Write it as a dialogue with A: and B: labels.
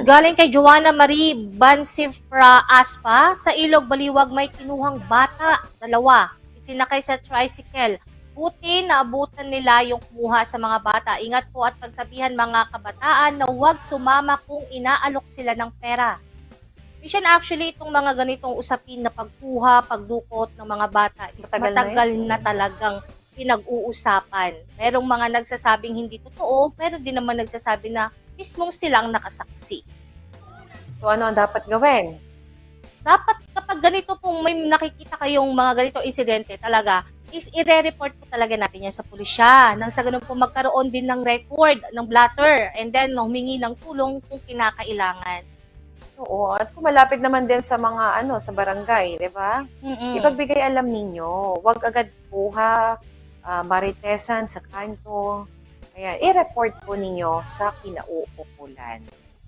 A: Galing kay Joanna Marie Bansifra Aspa, sa Ilog Baliwag may kinuhang bata, 2, isinakay sa tricycle. Buti naabutan nila yung kumuha sa mga bata. Ingat po at pagsabihan mga kabataan na huwag sumama kung inaalok sila ng pera. Minsan actually itong mga ganitong usapin na pagkuha, pagdukot ng mga bata is matagal na talagang pinag-uusapan. Merong mga nagsasabing hindi totoo, meron din naman nagsasabi na mismong silang nakasaksi.
B: So ano ang dapat gawin?
A: Dapat kapag ganito pong may nakikita kayong mga ganitong insidente talaga, is ire-report po talaga natin yan sa pulisya. Nang sa ganun po magkaroon din ng record, ng blatter, and then humingi ng tulong kung kinakailangan.
B: Oo, at kung malapit naman din sa mga sa barangay, 'di ba? Ipagbigay alam ninyo, huwag agad kuha, maritesan sa kanto. Kaya i-report po ninyo sa kinauukulan.